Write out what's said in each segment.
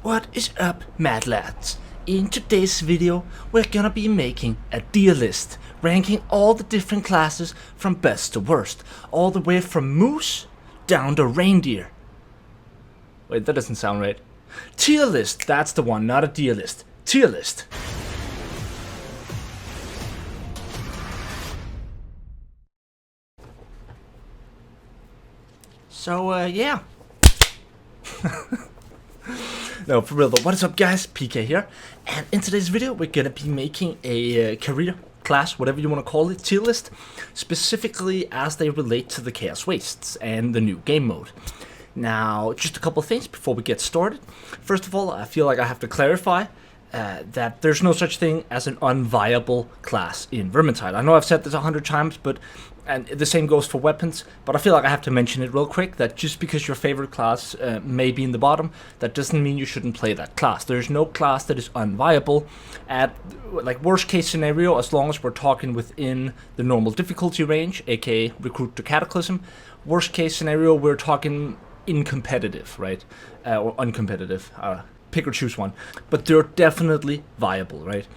What is up, mad lads? In today's video we're gonna be making a tier list, ranking all the different classes from best to worst, all the way from moose down to reindeer. Wait, that doesn't sound right. Tier list, that's the one, not a tier list. Tier list. So, yeah. No, for real though, what is up guys, PK here, and in today's video we're gonna be making a career, class, whatever you want to call it, tier list, specifically as they relate to the Chaos Wastes and the new game mode. Now, just a couple things before we get started. First of all, I feel like I have to clarify that there's no such thing as an unviable class in Vermintide. I know I've said this 100 times, and the same goes for weapons, but I feel like I have to mention it real quick, that just because your favorite class may be in the bottom, that doesn't mean you shouldn't play that class. There's no class that is unviable. At like worst case scenario, as long as we're talking within the normal difficulty range, aka Recruit to Cataclysm, worst case scenario we're talking in competitive, right? Or uncompetitive. Pick or choose one, but they're definitely viable, right?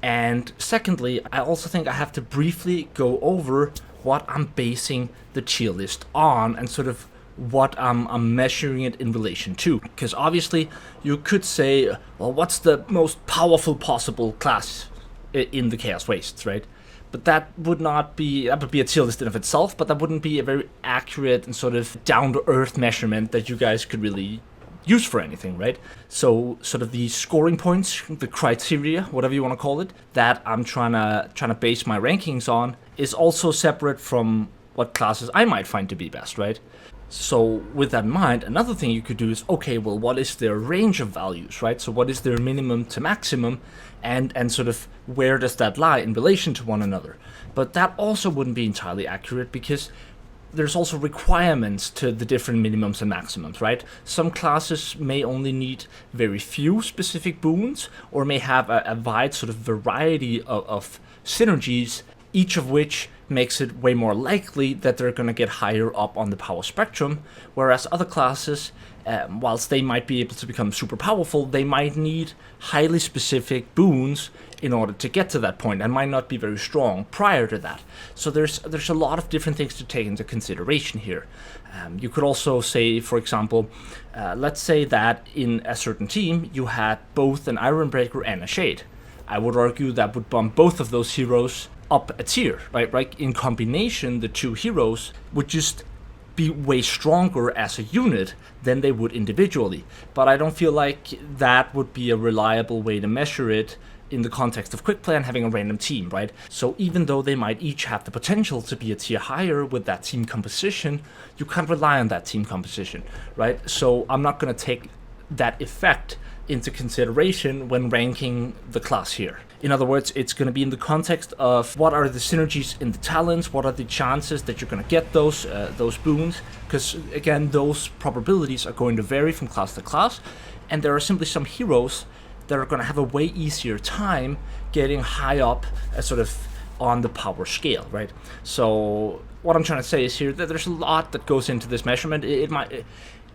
And secondly, I also think I have to briefly go over what I'm basing the tier list on and sort of what I'm measuring it in relation to. Because obviously you could say, well, what's the most powerful possible class in the Chaos Wastes, right? But that would be a tier list in of itself, but that wouldn't be a very accurate and sort of down-to-earth measurement that you guys could really use for anything, right? So sort of the scoring points, the criteria, whatever you want to call it, that I'm trying to base my rankings on is also separate from what classes I might find to be best, right? So with that in mind, another thing you could do is, okay, well, what is their range of values, right? So what is their minimum to maximum, and sort of where does that lie in relation to one another? But that also wouldn't be entirely accurate, because there's also requirements to the different minimums and maximums, right? Some classes may only need very few specific boons, or may have a wide sort of variety of synergies, each of which makes it way more likely that they're going to get higher up on the power spectrum, whereas other classes, whilst they might be able to become super powerful, they might need highly specific boons in order to get to that point, and might not be very strong prior to that. So there's a lot of different things to take into consideration here. You could also say, for example, let's say that in a certain team you had both an Ironbreaker and a Shade. I would argue that would bump both of those heroes up a tier, right? In combination, the two heroes would just be way stronger as a unit than they would individually. But I don't feel like that would be a reliable way to measure it in the context of quick play and having a random team, right? So even though they might each have the potential to be a tier higher with that team composition, you can't rely on that team composition, right? So I'm not going to take that effect into consideration when ranking the class here. In other words, it's going to be in the context of what are the synergies in the talents, what are the chances that you're going to get those boons, because again, those probabilities are going to vary from class to class, and there are simply some heroes that are going to have a way easier time getting high up sort of on the power scale, right? So what I'm trying to say is here that there's a lot that goes into this measurement.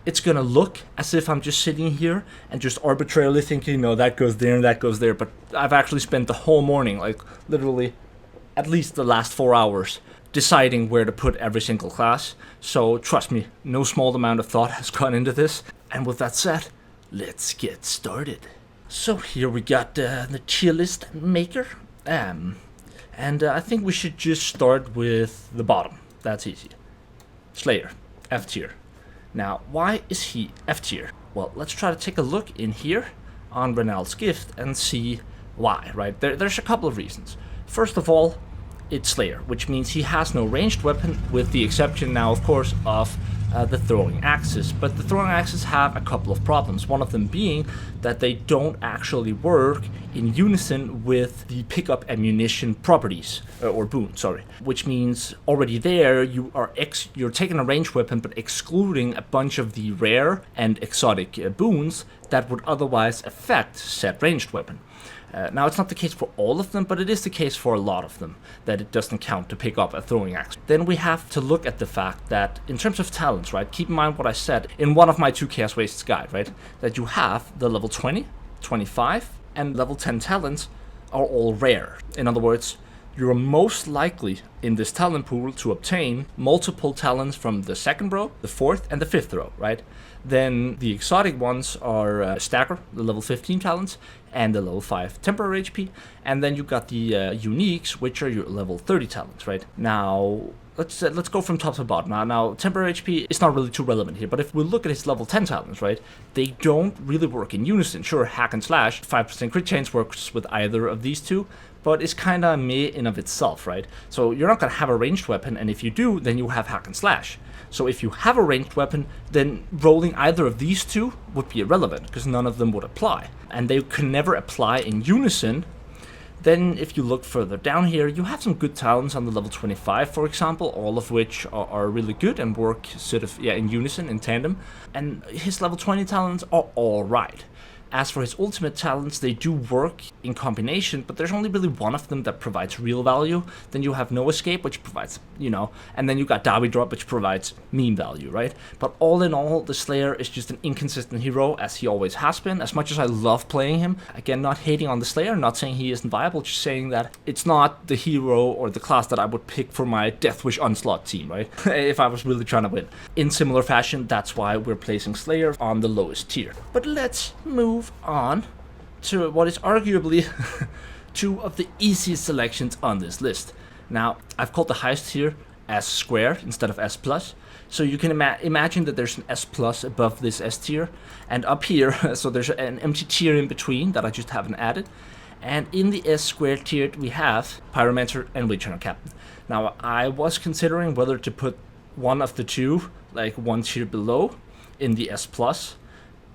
It's going to look as if I'm just sitting here and just arbitrarily thinking, no, that goes there and that goes there. But I've actually spent the whole morning, like literally at least the last 4 hours, deciding where to put every single class. So trust me, no small amount of thought has gone into this. And with that said, let's get started. So here we got the tier list maker. And I think we should just start with the bottom. That's easy. Slayer, F tier. Now, why is he F tier? Well, let's try to take a look in here on Renald's Gift and see why, right? There's a couple of reasons. First of all, it's Slayer, which means he has no ranged weapon, with the exception now, of course, of the throwing axes. But the throwing axes have a couple of problems, one of them being that they don't actually work in unison with the pickup ammunition properties, or boon, sorry. Which means already there you're taking a ranged weapon but excluding a bunch of the rare and exotic boons that would otherwise affect said ranged weapon. Now, it's not the case for all of them, but it is the case for a lot of them, that it doesn't count to pick up a throwing axe. Then we have to look at the fact that, in terms of talents, right, keep in mind what I said in one of my 2 Chaos Wastes guide, right, that you have the level 20, 25, and level 10 talents are all rare. In other words, you're most likely in this talent pool to obtain multiple talents from the 2nd row, the 4th, and the 5th row, right? Then the exotic ones are Stagger, the level 15 talents, and the level 5 temporary HP. And then you got the uniques, which are your level 30 talents, right? Now, let's go from top to bottom. Now, temporary HP is not really too relevant here, but if we look at his level 10 talents, right, they don't really work in unison. Sure, hack and slash, 5% crit chance works with either of these two, but it's kind of meh in of itself, right? So you're not going to have a ranged weapon, and if you do, then you have hack and slash. So if you have a ranged weapon, then rolling either of these two would be irrelevant, because none of them would apply. And they can never apply in unison. Then if you look further down here, you have some good talents on the level 25, for example, all of which are really good and work sort of in unison, in tandem. And his level 20 talents are alright. As for his ultimate talents, they do work in combination, but there's only really one of them that provides real value. Then you have No Escape, which provides, and then you got Derby Drop, which provides meme value, right? But all in all, the Slayer is just an inconsistent hero, as he always has been. As much as I love playing him, again, not hating on the Slayer, not saying he isn't viable, just saying that it's not the hero or the class that I would pick for my Deathwish Onslaught team, right? If I was really trying to win. In similar fashion, that's why we're placing Slayer on the lowest tier. But let's move on to what is arguably 2 of the easiest selections on this list. Now, I've called the highest tier S squared instead of S plus, so you can imagine that there's an S plus above this S tier, and up here, so there's an empty tier in between that I just haven't added. And in the S squared tier, we have Pyromancer and Witch Hunter Captain. Now, I was considering whether to put one of the two, like 1 tier below, in the S plus.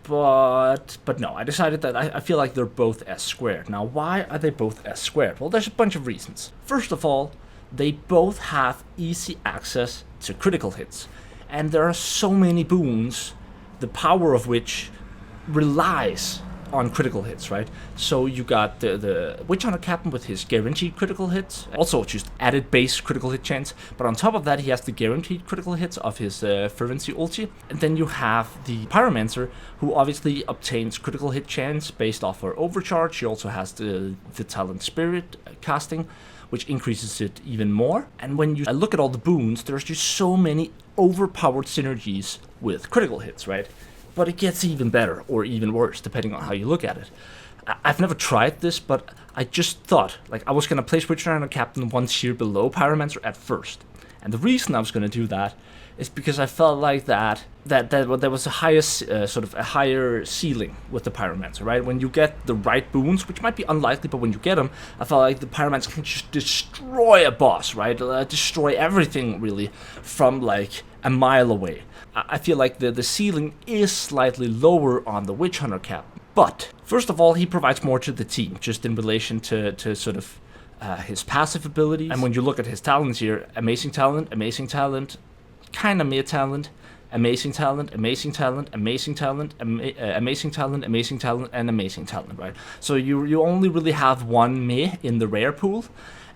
But no, I decided that I feel like they're both S squared. Now, why are they both S squared? Well, there's a bunch of reasons. First of all, they both have easy access to critical hits. And there are so many boons, the power of which relies on critical hits, right? So you got the Witch Hunter Captain with his guaranteed critical hits, also just added base critical hit chance, but on top of that he has the guaranteed critical hits of his Fervency ulti. And then you have the Pyromancer, who obviously obtains critical hit chance based off her overcharge. She also has the talent Spirit casting, which increases it even more. And when you look at all the boons, there's just so many overpowered synergies with critical hits, right? But it gets even better, or even worse, depending on how you look at it. I've never tried this, but I just thought, like, I was going to place Witch Hunter Captain 1 tier below Pyromancer at first. And the reason I was going to do that is because I felt like that there was a higher ceiling with the Pyromancer, right? When you get the right boons, which might be unlikely, but when you get them, I felt like the Pyromancer can just destroy a boss, right? Destroy everything, really, from, like, a mile away. I feel like the ceiling is slightly lower on the Witch Hunter Captain. But, first of all, he provides more to the team, just in relation to sort of his passive abilities. And when you look at his talents here, amazing talent, kind of mid talent, amazing talent, amazing talent, amazing talent, amazing talent, amazing talent, and amazing talent, right? So you only really have one meh in the rare pool,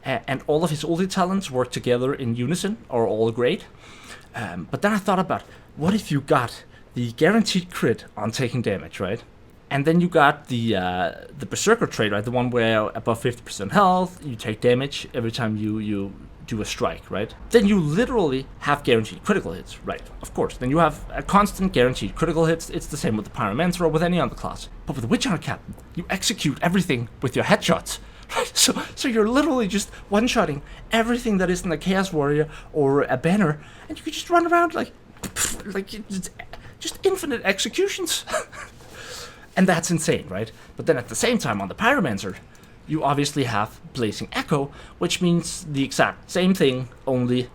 and all of his ulti talents work together in unison, or all great. But then I thought about, what if you got the guaranteed crit on taking damage, right? And then you got the Berserker trait, right? The one where above 50% health, you take damage every time you do a strike, right? Then you literally have guaranteed critical hits, right? Of course. Then you have a constant guaranteed critical hits. It's the same with the Pyromancer or with any other class. But with the Witch Hunter Captain, you execute everything with your headshots. Right? So you're literally just one-shotting everything that isn't a Chaos Warrior or a Banner, and you can just run around like just infinite executions. And that's insane, right? But then at the same time, on the Pyromancer, you obviously have Blazing Echo, which means the exact same thing, only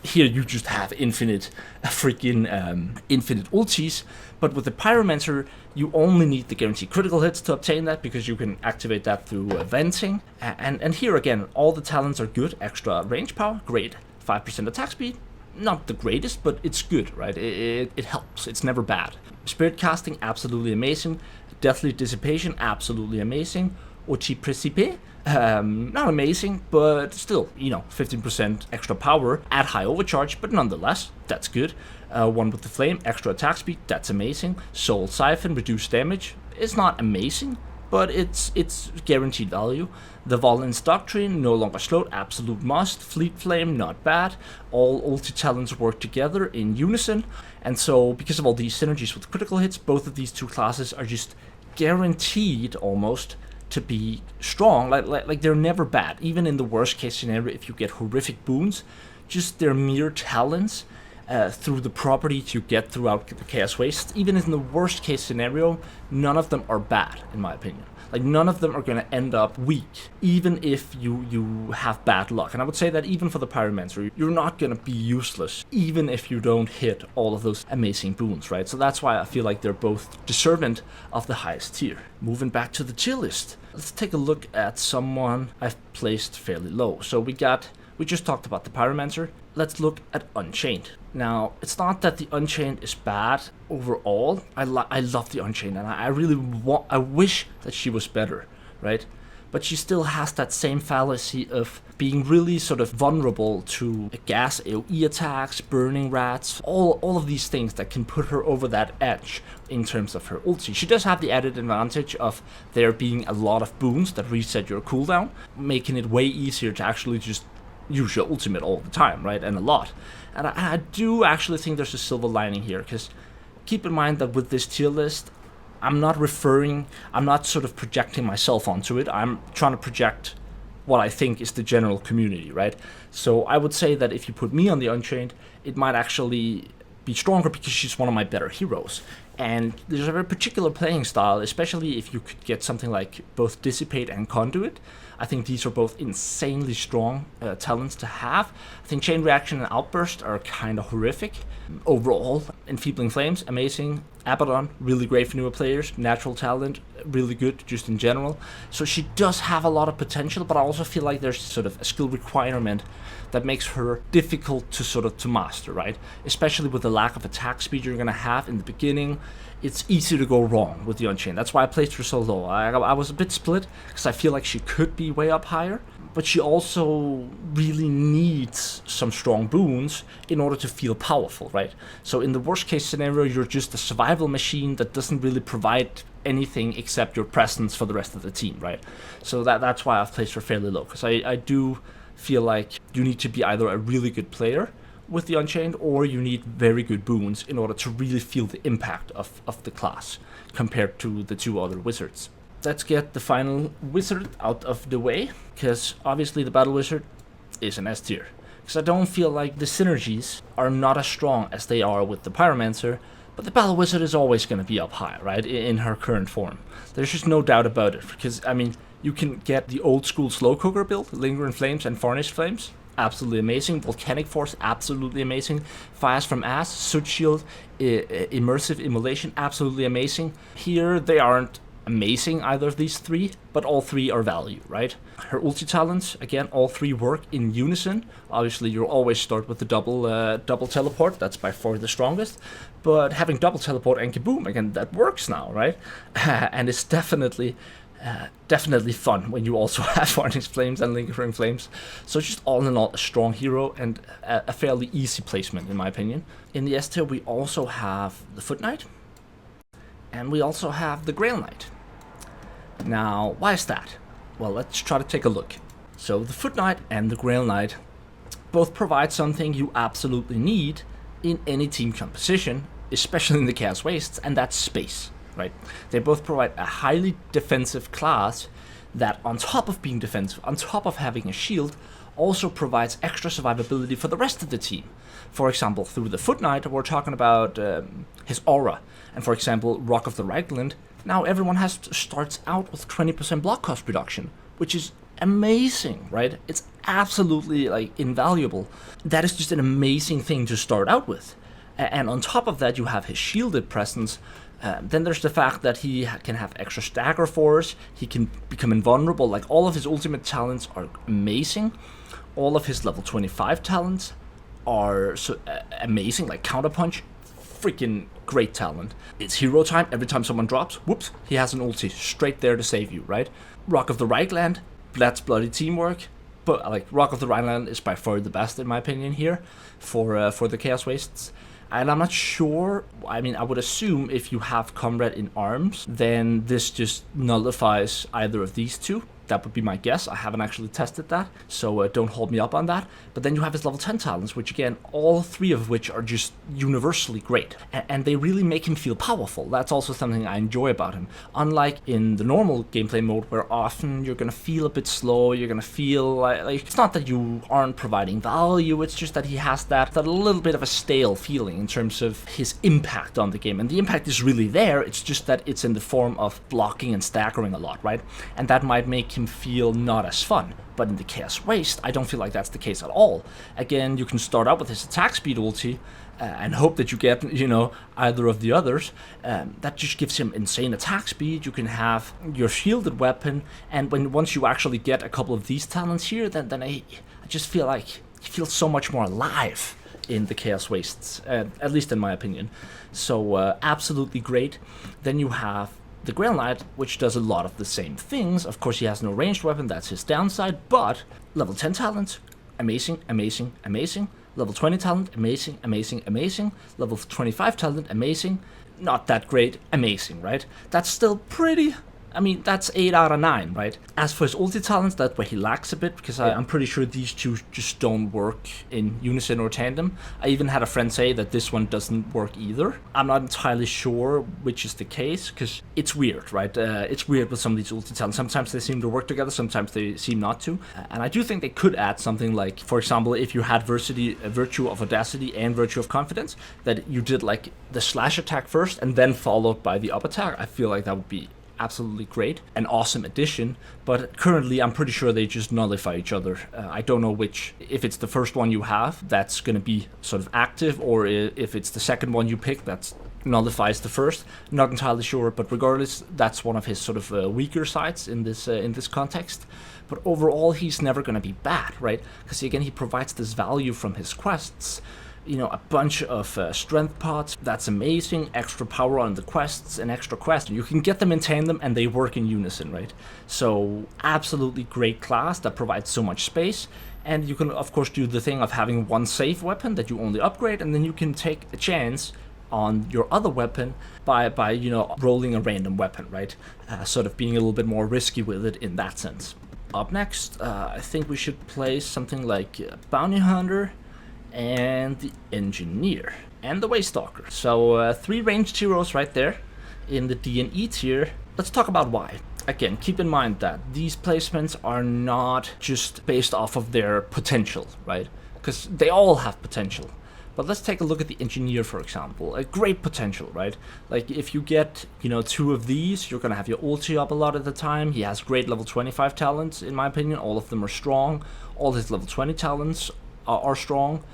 here you just have infinite ultis. But with the Pyromancer, you only need the guaranteed critical hits to obtain that, because you can activate that through venting. And here again, all the talents are good. Extra range power, great. 5% attack speed, not the greatest, but it's good, right? It helps. It's never bad. Spirit casting, absolutely amazing. Deathly Dissipation, absolutely amazing. Ochi Precipe, not amazing, but still, 15% extra power at high overcharge, but nonetheless, that's good. One with the Flame, extra attack speed, that's amazing. Soul Siphon, reduced damage, it's not amazing, but it's guaranteed value. The Volin's Doctrine, no longer slowed, absolute must. Fleet Flame, not bad. All ulti talents work together in unison, and so because of all these synergies with critical hits, both of these two classes are just guaranteed almost to be strong. Like they're never bad, even in the worst case scenario. If you get horrific boons, just their mere talents through the properties you get throughout the Chaos Wastes, even in the worst case scenario, none of them are bad, in my opinion. Like, none of them are going to end up weak, even if you have bad luck. And I would say that even for the Pyromancer, you're not going to be useless, even if you don't hit all of those amazing boons, right? So that's why I feel like they're both deserving of the highest tier. Moving back to the tier list, let's take a look at someone I've placed fairly low. So we just talked about the Pyromancer. Let's look at Unchained. Now, it's not that the Unchained is bad overall. I love the Unchained, and I wish that she was better, right? But she still has that same fallacy of being really sort of vulnerable to gas AoE attacks, burning rats, all of these things that can put her over that edge in terms of her ulti. She does have the added advantage of there being a lot of boons that reset your cooldown, making it way easier to actually just use your ultimate all the time, right? And a lot. And I do actually think there's a silver lining here, because keep in mind that with this tier list, I'm not sort of projecting myself onto it. I'm trying to project what I think is the general community, right? So I would say that if you put me on the Unchained, it might actually be stronger because she's one of my better heroes. And there's a very particular playing style, especially if you could get something like both Dissipate and Conduit. I think these are both insanely strong talents to have. I think Chain Reaction and Outburst are kind of horrific. Overall, Enfeebling Flames, amazing. Abaddon, really great for newer players. Natural Talent, really good just in general. So she does have a lot of potential, but I also feel like there's sort of a skill requirement that makes her difficult to master, right? Especially with the lack of attack speed you're going to have in the beginning. It's easy to go wrong with the Unchained. That's why I placed her so low. I was a bit split, because I feel like she could be way up higher, but she also really needs some strong boons in order to feel powerful, right? So in the worst case scenario, you're just a survival machine that doesn't really provide anything except your presence for the rest of the team, right? So that's why I've placed her fairly low, because I do feel like you need to be either a really good player with the Unchained, or you need very good boons in order to really feel the impact of the class compared to the two other wizards. Let's get the final wizard out of the way, because obviously the Battle Wizard is an S tier. Because I don't feel like the synergies are not as strong as they are with the Pyromancer, but the Battle Wizard is always going to be up high, right, in her current form. There's just no doubt about it, because, I mean, you can get the old school Slow Cooker build, Lingering Flames and Varnished Flames, absolutely amazing. Volcanic Force, absolutely amazing. Fires from Ass, Soot Shield, Immersive Immolation, absolutely amazing. Here, they aren't amazing, either of these three, but all three are value, right? Her ulti talents, again, all three work in unison. Obviously, you'll always start with the double teleport. That's by far the strongest. But having double teleport and kaboom, again, that works now, right? And it's definitely fun when you also have Varnished Flames and Lingering Flames. So just all in all, a strong hero and a fairly easy placement, in my opinion. In the S tier, we also have the Footnight, and we also have the Grail Knight. Now, why is that? Well, let's try to take a look. So the Footnight and the Grail Knight both provide something you absolutely need in any team composition, especially in the Chaos Wastes, and that's space. Right? They both provide a highly defensive class that, on top of being defensive, on top of having a shield, also provides extra survivability for the rest of the team. For example, through the Footnight, we're talking about his aura. And for example, Rock of the Reichland, now everyone starts out with 20% block cost reduction, which is amazing, right? It's absolutely invaluable. That is just an amazing thing to start out with. And on top of that, you have his shielded presence. Then there's the fact that he can have extra stagger force, he can become invulnerable. All of his ultimate talents are amazing. All of his level 25 talents are so amazing, like Counterpunch, freaking great talent. It's hero time. Every time someone drops, whoops, he has an ulti straight there to save you, right? Rock of the Right Land, that's bloody teamwork. But like Rock of the Right Land is by far the best in my opinion here for the Chaos Wastes. And I'm not sure, I mean, I would assume if you have Comrade in Arms, then this just nullifies either of these two. That would be my guess. I haven't actually tested that, so don't hold me up on that. But then you have his level 10 talents, which again, all three of which are just universally great. And they really make him feel powerful. That's also something I enjoy about him. Unlike in the normal gameplay mode, where often you're going to feel a bit slow, you're going to feel like it's not that you aren't providing value, it's just that he has that little bit of a stale feeling in terms of his impact on the game. And the impact is really there, it's just that it's in the form of blocking and staggering a lot, right? And that might make him feel not as fun. But in the Chaos Waste, I don't feel like that's the case at all. Again, you can start out with his attack speed ulti and hope that you get, either of the others. That just gives him insane attack speed. You can have your shielded weapon, and once you actually get a couple of these talents here, then I just feel like he feels so much more alive in the Chaos Wastes, at least in my opinion. So absolutely great. Then you have the Grail Knight, which does a lot of the same things. Of course, he has no ranged weapon, that's his downside, but level 10 talent, amazing, amazing, amazing. Level 20 talent, amazing, amazing, amazing. Level 25 talent, amazing. Not that great, amazing, right? That's still pretty... I mean, that's 8 out of 9, right? As for his ulti talents, that's where he lacks a bit, because I'm pretty sure these two just don't work in unison or tandem. I even had a friend say that this one doesn't work either. I'm not entirely sure which is the case, because it's weird, right? It's weird with some of these ulti talents. Sometimes they seem to work together, sometimes they seem not to. And I do think they could add something like, for example, if you had Virtue of Audacity and Virtue of Confidence, that you did like the slash attack first and then followed by the up attack. I feel like that would be absolutely great, an awesome addition, but currently I'm pretty sure they just nullify each other. I don't know which, if it's the first one you have that's going to be sort of active, or if it's the second one you pick that nullifies the first. Not entirely sure, but regardless, that's one of his sort of weaker sides in this context. But overall, he's never going to be bad, right? Because again, he provides this value from his quests. A bunch of strength pots, that's amazing, extra power on the quests, and extra quests. You can get them in tandem and they work in unison, right? So absolutely great class that provides so much space. And you can of course do the thing of having one safe weapon that you only upgrade, and then you can take a chance on your other weapon by rolling a random weapon, right? Sort of being a little bit more risky with it in that sense. Up next, I think we should play something like Bounty Hunter, and the Engineer, and the Waystalker. So 3 ranged heroes right there in the D and E tier. Let's talk about why. Again, keep in mind that these placements are not just based off of their potential, right? Because they all have potential. But let's take a look at the Engineer, for example. A great potential, right? Like if you get, 2 of these, you're gonna have your ulti up a lot at the time. He has great level 25 talents, in my opinion. All of them are strong. All his level 20 talents are strong.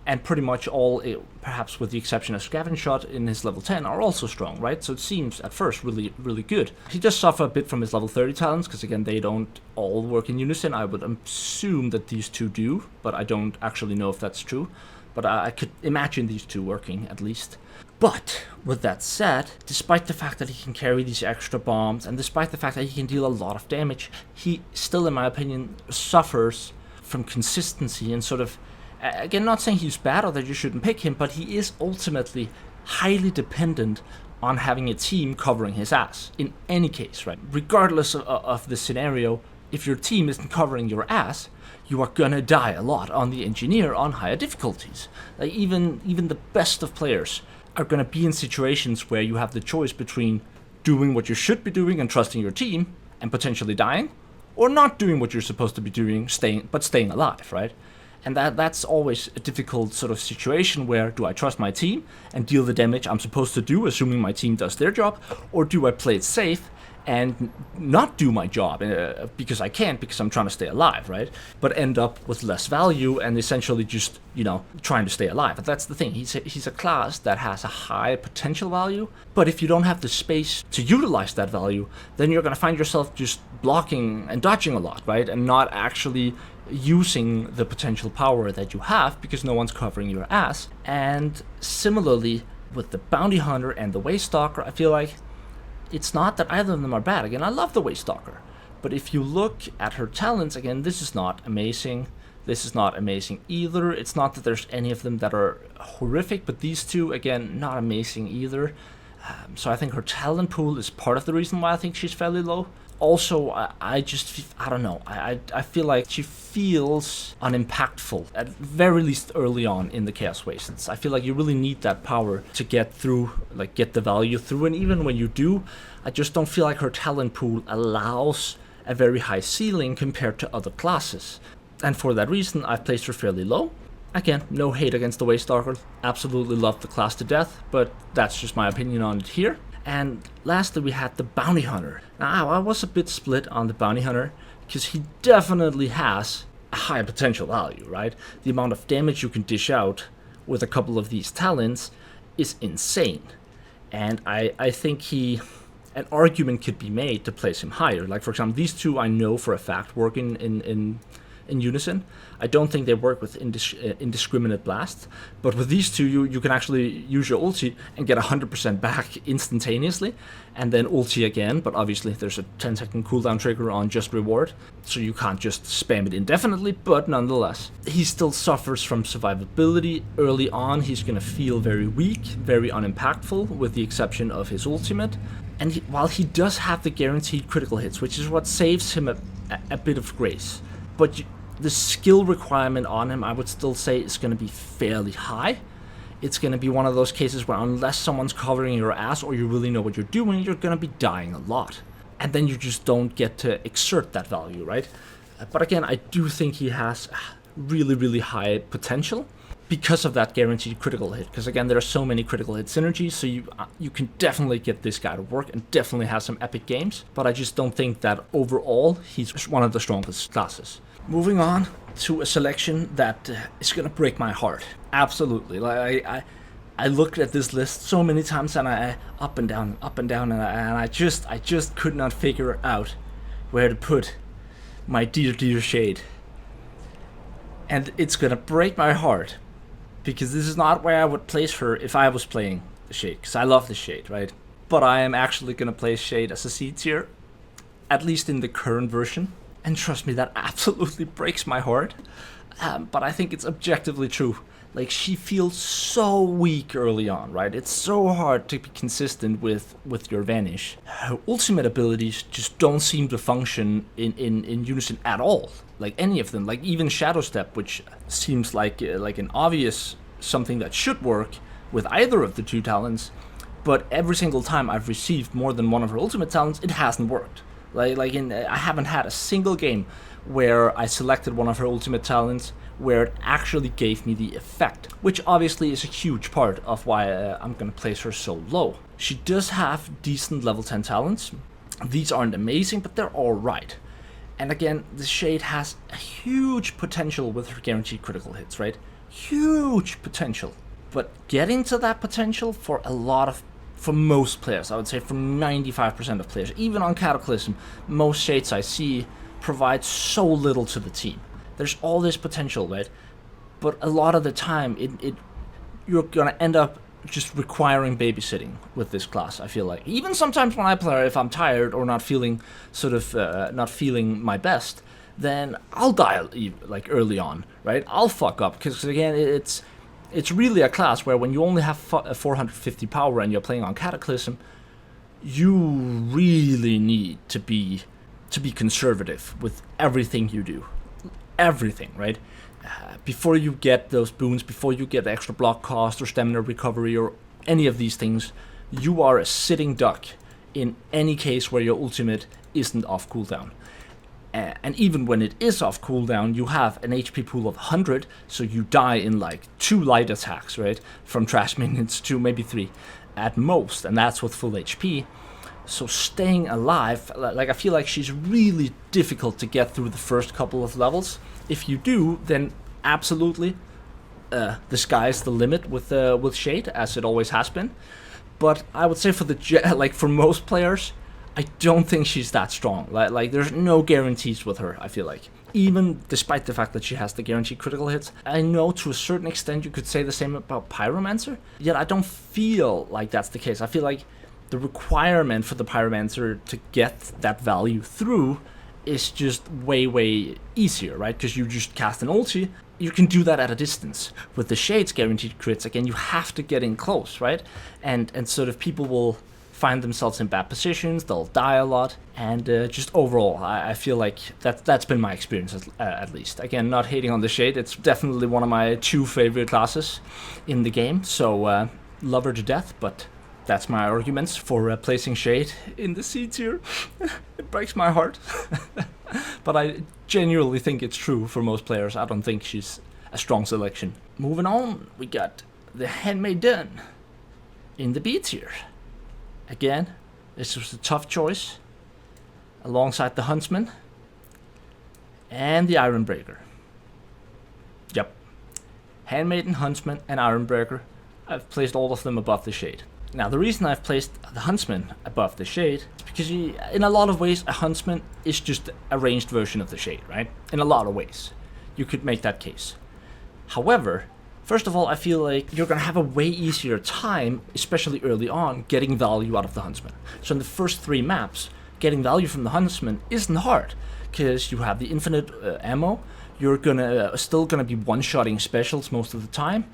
And pretty much all, perhaps with the exception of Scavenge Shot in his level 10, are also strong, right? So it seems at first really, really good. He does suffer a bit from his level 30 talents, because again, they don't all work in unison. I would assume that these 2 do, but I don't actually know if that's true. But I could imagine these 2 working, at least. But, with that said, despite the fact that he can carry these extra bombs, and despite the fact that he can deal a lot of damage, he still, in my opinion, suffers from consistency and sort of... Again, not saying he's bad or that you shouldn't pick him, but he is ultimately highly dependent on having a team covering his ass. In any case, right? Regardless of the scenario, if your team isn't covering your ass, you are gonna die a lot on the Engineer on higher difficulties. Like even the best of players are gonna be in situations where you have the choice between doing what you should be doing and trusting your team and potentially dying, or not doing what you're supposed to be doing, staying alive, right? And that's always a difficult sort of situation where, do I trust my team and deal the damage I'm supposed to do, assuming my team does their job, or do I play it safe and not do my job because I can't, because I'm trying to stay alive, right? But end up with less value and essentially just, trying to stay alive. But that's the thing. He's a class that has a high potential value, but if you don't have the space to utilize that value, then you're going to find yourself just blocking and dodging a lot, right? And not actually using the potential power that you have because no one's covering your ass. And similarly, with the Bounty Hunter and the Waystalker, I feel like it's not that either of them are bad. Again, I love the Waystalker, but if you look at her talents, again, this is not amazing. This is not amazing either. It's not that there's any of them that are horrific, but these two, again, not amazing either. So I think her talent pool is part of the reason why I think she's fairly low. Also, I don't know. I feel like she feels unimpactful, at very least early on in the Chaos Wastes. I feel like you really need that power to get through, like get the value through. And even when you do, I just don't feel like her talent pool allows a very high ceiling compared to other classes. And for that reason, I've placed her fairly low. Again, no hate against the Waystalker. Absolutely love the class to death, but that's just my opinion on it here. And lastly, we had the Bounty Hunter. Now, I was a bit split on the Bounty Hunter because he definitely has a high potential value, right? The amount of damage you can dish out with a couple of these talents is insane. And I think an argument could be made to place him higher. Like, for example, these two I know for a fact work in unison. I don't think they work with indiscriminate blast, but with these two you can actually use your ulti and get 100% back instantaneously, and then ulti again, but obviously there's a 10-second cooldown trigger on just reward, so you can't just spam it indefinitely, but nonetheless. He still suffers from survivability. Early on he's going to feel very weak, very unimpactful, with the exception of his ultimate, and while he does have the guaranteed critical hits, which is what saves him a bit of grace, but the skill requirement on him, I would still say, is going to be fairly high. It's going to be one of those cases where unless someone's covering your ass or you really know what you're doing, you're going to be dying a lot. And then you just don't get to exert that value, right? But again, I do think he has really, really high potential because of that guaranteed critical hit. Because again, there are so many critical hit synergies, so you can definitely get this guy to work and definitely have some epic games. But I just don't think that overall he's one of the strongest classes. Moving on to a selection that is gonna break my heart. Absolutely. Like I looked at this list so many times and I up and down, and I just could not figure out where to put my dear Shade. And it's gonna break my heart because this is not where I would place her if I was playing the Shade, because I love the Shade, right? But I am actually gonna place Shade as a C tier, at least in the current version. And trust me, that absolutely breaks my heart. But I think it's objectively true. Like, she feels so weak early on, right? It's so hard to be consistent with your Vanish. Her ultimate abilities just don't seem to function in unison at all. Like, any of them. Like, even Shadow Step, which seems like an obvious something that should work with either of the two talents. But every single time I've received more than one of her ultimate talents, it hasn't worked. I haven't had a single game where I selected one of her ultimate talents where it actually gave me the effect, which obviously is a huge part of why I'm gonna place her so low. She does have decent level 10 talents. These aren't amazing, but they're alright. And again, the Shade has a huge potential with her guaranteed critical hits, right? Huge potential. But getting to that potential for most players, I would say for 95% of players, even on Cataclysm, most Shades I see provide so little to the team. There's all this potential, right? But a lot of the time, you're gonna end up just requiring babysitting with this class, I feel like. Even sometimes when I play, if I'm tired or not feeling not feeling my best, then I'll die like early on, right? I'll fuck up, because again, it's really a class where when you only have 450 power and you're playing on Cataclysm, you really need to be conservative with everything you do. Everything, right? Before you get those boons, before you get extra block cost or stamina recovery or any of these things, you are a sitting duck in any case where your ultimate isn't off cooldown. And even when it is off cooldown, you have an HP pool of 100, so you die in like 2 light attacks, right? From trash minions, 2, maybe 3 at most, and that's with full HP. So staying alive, like I feel like she's really difficult to get through the first couple of levels. If you do, then absolutely the sky's the limit with Shade, as it always has been. But I would say for most players, I don't think she's that strong. Like there's no guarantees with her, I feel like. Even despite the fact that she has the guaranteed critical hits. I know to a certain extent you could say the same about Pyromancer, yet I don't feel like that's the case. I feel like the requirement for the Pyromancer to get that value through is just way easier, right? Because you just cast an ulti, you can do that at a distance. With the Shade's guaranteed crits, again, you have to get in close, right? And sort of people will find themselves in bad positions, they'll die a lot, and just overall, I feel like that's been my experience at least. Again, not hating on the Shade, it's definitely one of my 2 favorite classes in the game, so love her to death, but that's my arguments for placing Shade in the C tier. It breaks my heart. But I genuinely think it's true for most players. I don't think she's a strong selection. Moving on, we got the Handmaiden in the B tier. Again, this was a tough choice, alongside the Huntsman and the Ironbreaker. Yep, Handmaiden, Huntsman, and Ironbreaker. I've placed all of them above the Shade. Now, the reason I've placed the Huntsman above the Shade is because in a lot of ways, a Huntsman is just a ranged version of the Shade, right? In a lot of ways, you could make that case. However, first of all, I feel like you're going to have a way easier time, especially early on, getting value out of the Huntsman. So in the first 3 maps, getting value from the Huntsman isn't hard, because you have the infinite ammo, you're still gonna be one-shotting specials most of the time,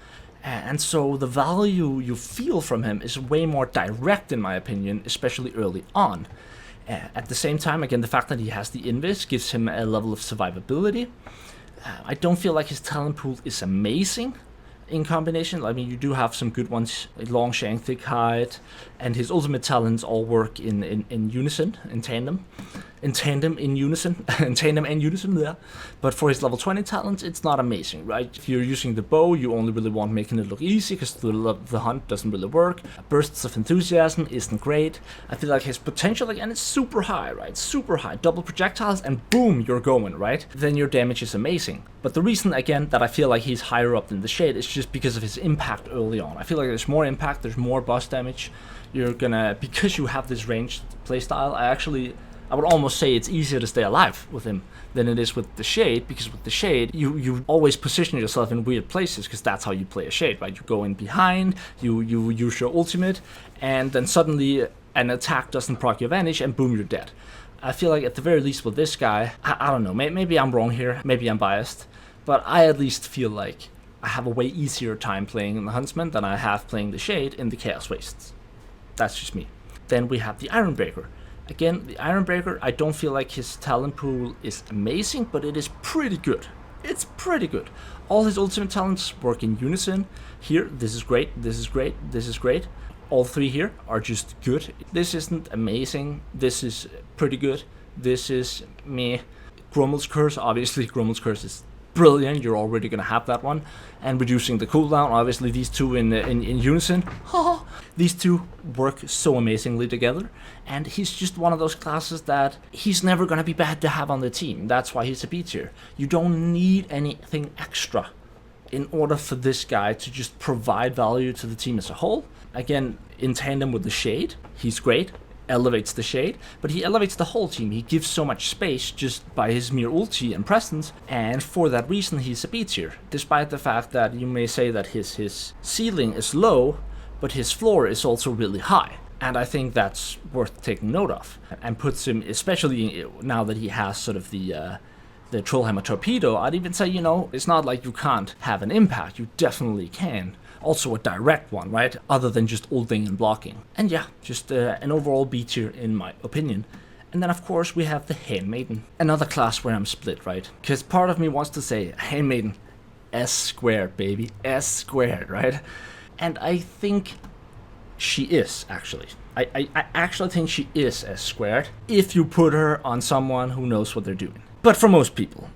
and so the value you feel from him is way more direct, in my opinion, especially early on. At the same time, again, the fact that he has the Invis gives him a level of survivability. I don't feel like his talent pool is amazing in combination. I mean, you do have some good ones, Long Shank, Thick Hide, and his ultimate talents all work in unison, in tandem. In tandem, in unison, in tandem and unison, yeah. But for his level 20 talents, it's not amazing, right? If you're using the bow, you only really want making it look easy, because the hunt doesn't really work. Bursts of enthusiasm isn't great. I feel like his potential, again, is super high, right? Super high. Double projectiles, and boom, you're going, right? Then your damage is amazing. But the reason, again, that I feel like he's higher up than the Shade is just because of his impact early on. I feel like there's more impact, there's more boss damage. You're gonna, because you have this ranged playstyle, I would almost say it's easier to stay alive with him than it is with the Shade, because with the Shade, you always position yourself in weird places, because that's how you play a Shade, right? You go in behind, you use your ultimate, and then suddenly an attack doesn't proc your vanish, and boom, you're dead. I feel like at the very least with this guy, I don't know, maybe I'm wrong here, maybe I'm biased, but I at least feel like I have a way easier time playing in the Huntsman than I have playing the Shade in the Chaos Wastes. That's just me. Then we have the Ironbreaker. Again, the Ironbreaker, I don't feel like his talent pool is amazing, but it is pretty good. It's pretty good. All his ultimate talents work in unison. Here, this is great, this is great, this is great. All 3 here are just good. This isn't amazing, this is pretty good, this is meh. Grummel's Curse, obviously Grummel's Curse is brilliant, you're already gonna have that one. And reducing the cooldown, obviously these 2 in unison. These 2 work so amazingly together, and he's just one of those classes that he's never gonna be bad to have on the team. That's why he's a B tier. You don't need anything extra in order for this guy to just provide value to the team as a whole. Again, in tandem with the Shade, he's great. Elevates the Shade, but he elevates the whole team. He gives so much space just by his mere ulti and presence, and for that reason he's a B tier, despite the fact that you may say that his ceiling is low, but his floor is also really high. And I think that's worth taking note of, and puts him, especially now that he has sort of the Trollhammer Torpedo, I'd even say, you know, it's not like you can't have an impact, you definitely can. Also a direct one, right? Other than just ulting and blocking. And yeah, just an overall B tier in my opinion. And then of course we have the Handmaiden. Another class where I'm split, right? Because part of me wants to say, Handmaiden, S squared, baby. S squared, right? And I think she is, actually. I actually think she is S squared if you put her on someone who knows what they're doing. But for most people,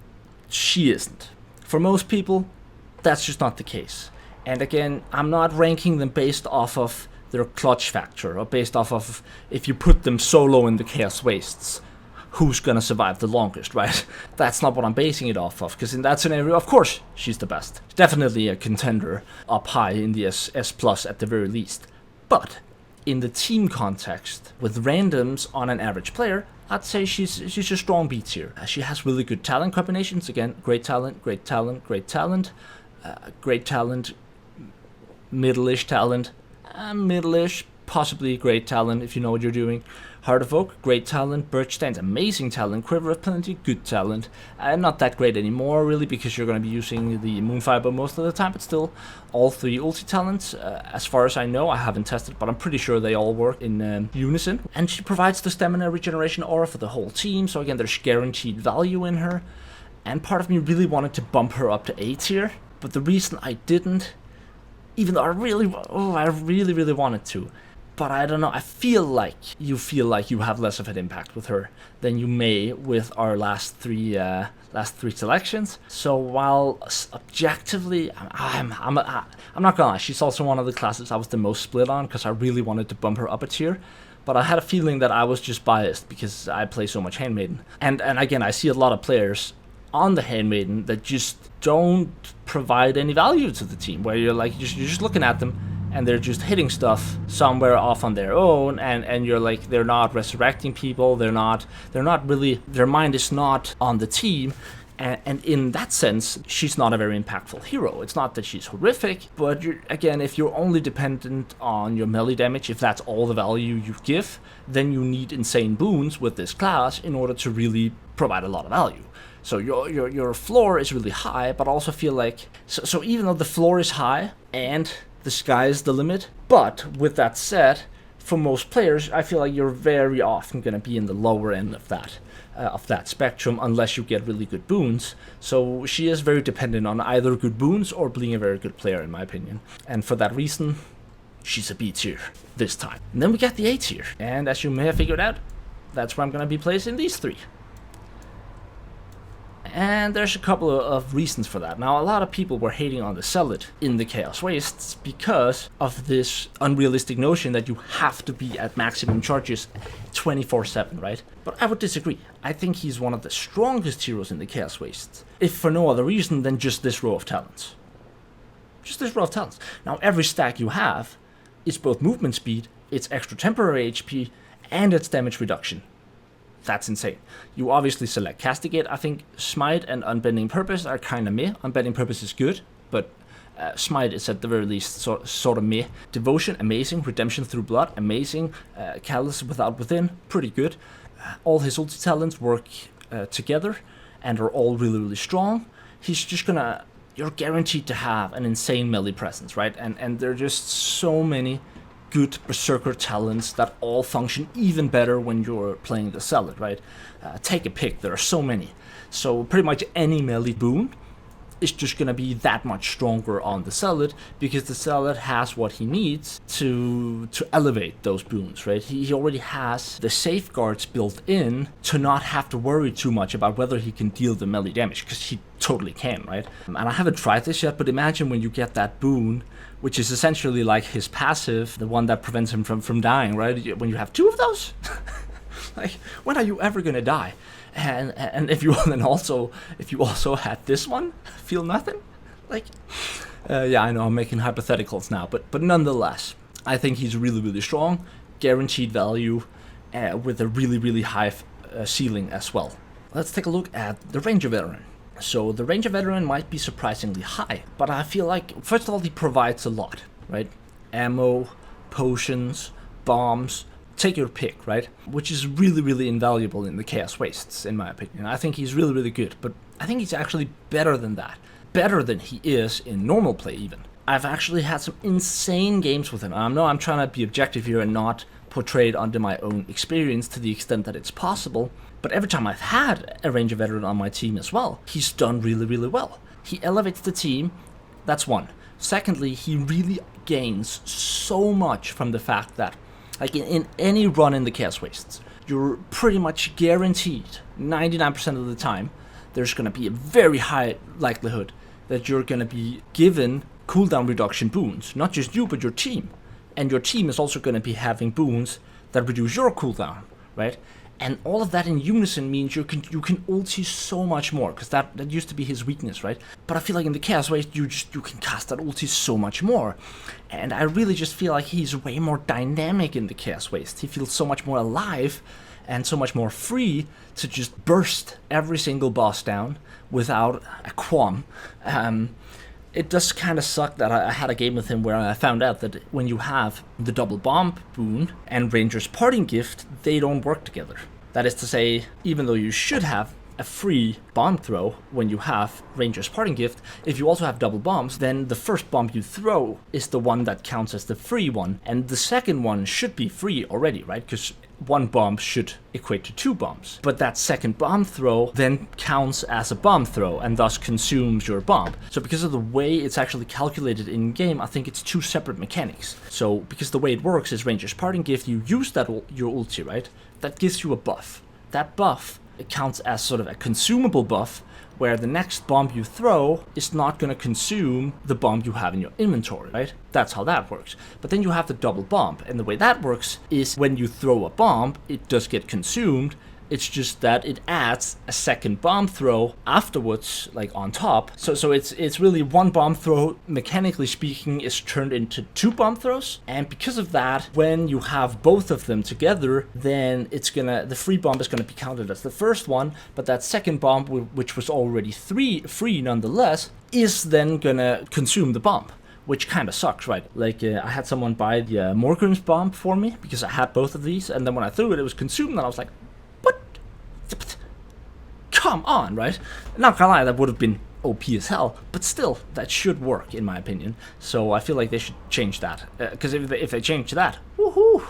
she isn't. For most people, that's just not the case. And again, I'm not ranking them based off of their clutch factor, or based off of if you put them solo in the Chaos Wastes, who's gonna survive the longest, right? That's not what I'm basing it off of, because in that scenario, of course, she's the best. Definitely a contender up high in the S plus at the very least. But in the team context, with randoms on an average player, I'd say she's a strong B tier. She has really good talent combinations. Again, great talent, great talent, great talent, great talent, middle-ish talent, middle-ish, possibly great talent if you know what you're doing. Heart of Oak, great talent. Birch Stands, amazing talent. Quiver of Plenty, good talent. Not that great anymore, really, because you're going to be using the Moonfiber most of the time, but still, all three ulti talents, as far as I know, I haven't tested, but I'm pretty sure they all work in unison. And she provides the stamina regeneration aura for the whole team, so again, there's guaranteed value in her. And part of me really wanted to bump her up to A tier, but the reason I didn't, even though I really wanted to, but I don't know, I feel like you have less of an impact with her than you may with our last three selections. So while objectively, I'm not gonna lie, she's also one of the classes I was the most split on, because I really wanted to bump her up a tier. But I had a feeling that I was just biased because I play so much Handmaiden. And again, I see a lot of players on the Handmaiden that just don't provide any value to the team, where you're like, you're just looking at them and they're just hitting stuff somewhere off on their own, and you're like, they're not resurrecting people, they're not really, their mind is not on the team. And in that sense, she's not a very impactful hero. It's not that she's horrific, but again, if you're only dependent on your melee damage, if that's all the value you give, then you need insane boons with this class in order to really provide a lot of value. So your floor is really high, but I also feel like, so even though the floor is high and the sky is the limit, but with that said, for most players, I feel like you're very often going to be in the lower end of that spectrum, unless you get really good boons. So she is very dependent on either good boons or being a very good player, in my opinion. And for that reason, she's a B tier this time. And then we got the A tier, and as you may have figured out, that's where I'm going to be placing these three. And there's a couple of reasons for that. Now, a lot of people were hating on the Zealot in the Chaos Wastes because of this unrealistic notion that you have to be at maximum charges 24/7, right? But I would disagree. I think he's one of the strongest heroes in the Chaos Wastes, if for no other reason than just this row of talents. Just this row of talents. Now, every stack you have is both movement speed, it's extra temporary HP, and it's damage reduction. That's insane. You obviously select Castigate. I think Smite and Unbending Purpose are kind of meh. Unbending Purpose is good, but Smite is at the very least sort of meh. Devotion, amazing. Redemption through Blood, amazing. Callous Without Within, pretty good. All his ulti talents work together and are all really strong. He's just gonna, you're guaranteed to have an insane melee presence, right? And there are just so many good Berserker talents that all function even better when you're playing the Zealot, right? Take a pick, there are so many. So pretty much any melee boon is just gonna be that much stronger on the Zealot, because the Zealot has what he needs to elevate those boons, right? He already has the safeguards built in to not have to worry too much about whether he can deal the melee damage, because he totally can, right? And I haven't tried this yet, but imagine when you get that boon, which is essentially like his passive, the one that prevents him from dying, right? When you have two of those, like, when are you ever gonna die? And if you also had this one, feel nothing, like, yeah, I know I'm making hypotheticals now, but nonetheless, I think he's really strong, guaranteed value, with a really high ceiling as well. Let's take a look at the Ranger Veteran. So the Ranger Veteran might be surprisingly high, but I feel like, first of all, he provides a lot, right? Ammo, potions, bombs, take your pick, right? Which is really invaluable in the Chaos Wastes, in my opinion. I think he's really good, but I think he's actually better than that. Better than he is in normal play, even. I've actually had some insane games with him. I know I'm trying to be objective here and not portray it under my own experience to the extent that it's possible, but every time I've had a Ranger Veteran on my team as well, he's done really well. He elevates the team, that's one. Secondly, he really gains so much from the fact that, like, in any run in the Chaos Wastes, you're pretty much guaranteed, 99% of the time, there's going to be a very high likelihood that you're going to be given cooldown reduction boons. Not just you, but your team. and your team is also going to be having boons that reduce your cooldown, right? And all of that in unison means you can ulti so much more, because that used to be his weakness, right? But I feel like in the Chaos Waste, you can cast that ulti so much more. And I really just feel like he's way more dynamic in the Chaos Waste. He feels so much more alive and so much more free to just burst every single boss down without a qualm. It does kind of suck that I had a game with him where I found out that when you have the double bomb boon and Ranger's Parting Gift, they don't work together. That is to say, even though you should have a free bomb throw when you have Ranger's Parting Gift, if you also have double bombs, then the first bomb you throw is the one that counts as the free one, and the second one should be free already, right? Because one bomb should equate to 2 bombs. But that second bomb throw then counts as a bomb throw and thus consumes your bomb. So because of the way it's actually calculated in game, I think it's 2 separate mechanics. So because the way it works is Ranger's Parting Gift, you use that your ulti, right? That gives you a buff. That buff, it counts as sort of a consumable buff, where the next bomb you throw is not going to consume the bomb you have in your inventory, right? That's how that works. But then you have the double bomb, and the way that works is when you throw a bomb, it does get consumed. It's just that it adds a second bomb throw afterwards, like on top. So it's really one bomb throw, mechanically speaking, is turned into 2 bomb throws. And because of that, when you have both of them together, then the free bomb is gonna be counted as the first one, but that second bomb, which was already free nonetheless, is then gonna consume the bomb. Which kind of sucks, right? Like, I had someone buy the Morgrim's bomb for me, because I had both of these, and then when I threw it, it was consumed, and I was like, come on, right? Not gonna lie, that would have been OP as hell, but still, that should work in my opinion. So I feel like they should change that, because if they change that, woohoo,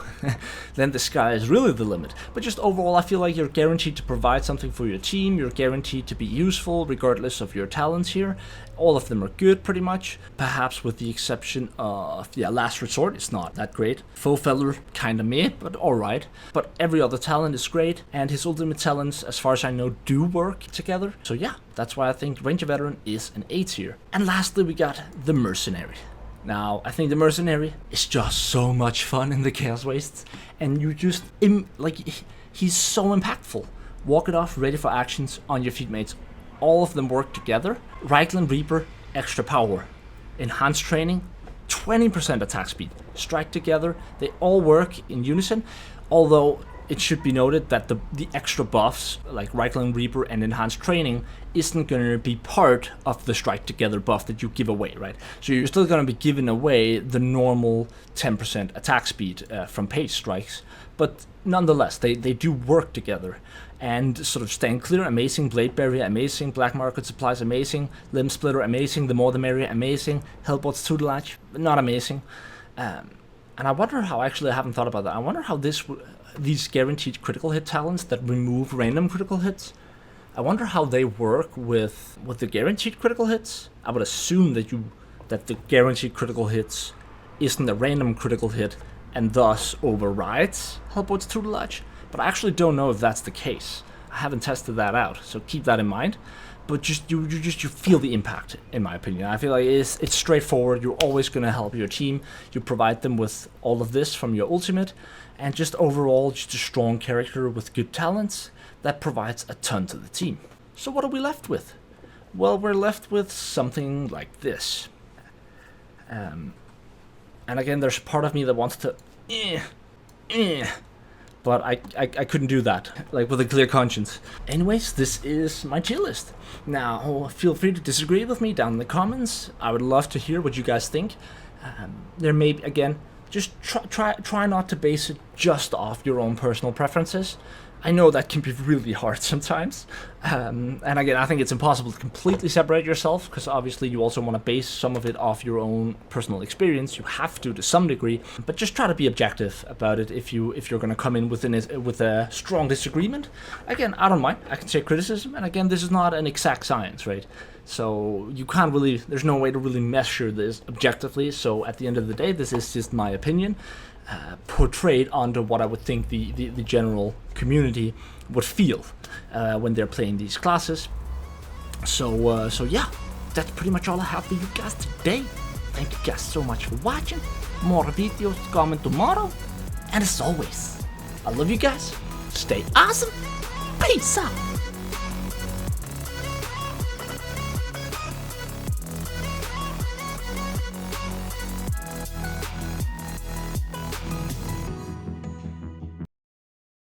then the sky is really the limit. But just overall, I feel like you're guaranteed to provide something for your team. You're guaranteed to be useful regardless of your talents here. All of them are good, pretty much, perhaps with the exception of, Last Resort. It's not that great. Foefeller, kinda meh, but alright. But every other talent is great, and his ultimate talents, as far as I know, do work together. So yeah, that's why I think Ranger Veteran is an A-tier. And lastly, we got the Mercenary. Now, I think the Mercenary is just so much fun in the Chaos Wastes, and you just, he's so impactful. Walk it off, ready for actions, on your feet, mates. All of them work together. Reichland Reaper, extra power. Enhanced training, 20% attack speed. Strike together, they all work in unison, although it should be noted that the extra buffs, like Reichland Reaper and Enhanced Training, isn't going to be part of the Strike Together buff that you give away, right? So you're still going to be giving away the normal 10% attack speed from Page Strikes, but nonetheless, they do work together. And sort of Stand Clear, amazing. Blade Barrier, amazing. Black Market Supplies, amazing. Limb Splitter, amazing. The More the Merrier, amazing. Hellbot's Tutelage, not amazing. And I wonder how, actually I haven't thought about that, I wonder how these guaranteed critical hit talents that remove random critical hits, I wonder how they work with the guaranteed critical hits. I would assume that the guaranteed critical hits isn't a random critical hit and thus overrides Hellbot's Tutelage. But I actually don't know if that's the case. I haven't tested that out, so keep that in mind. But you feel the impact, in my opinion. I feel like it's straightforward. You're always going to help your team. You provide them with all of this from your ultimate, and just overall, just a strong character with good talents that provides a ton to the team. So what are we left with? Well, we're left with something like this. And again, there's a part of me that wants to, but I couldn't do that, like, with a clear conscience. Anyways, this is my tier list. Now, feel free to disagree with me down in the comments. I would love to hear what you guys think. There may be, again, just try not to base it just off your own personal preferences. I know that can be really hard sometimes. And again, I think it's impossible to completely separate yourself, because obviously you also want to base some of it off your own personal experience. You have to some degree, but just try to be objective about it. If you're going to come in with a strong disagreement, again, I don't mind. I can take criticism, and again, this is not an exact science, right? So you can't really, there's no way to really measure this objectively. So at the end of the day, this is just my opinion, portrayed under what I would think the general community would feel when they're playing these classes. So yeah, that's pretty much all I have for you guys today. thank you guys so much for watching. More videos coming tomorrow. And as always, I love you guys. Stay awesome. Peace out.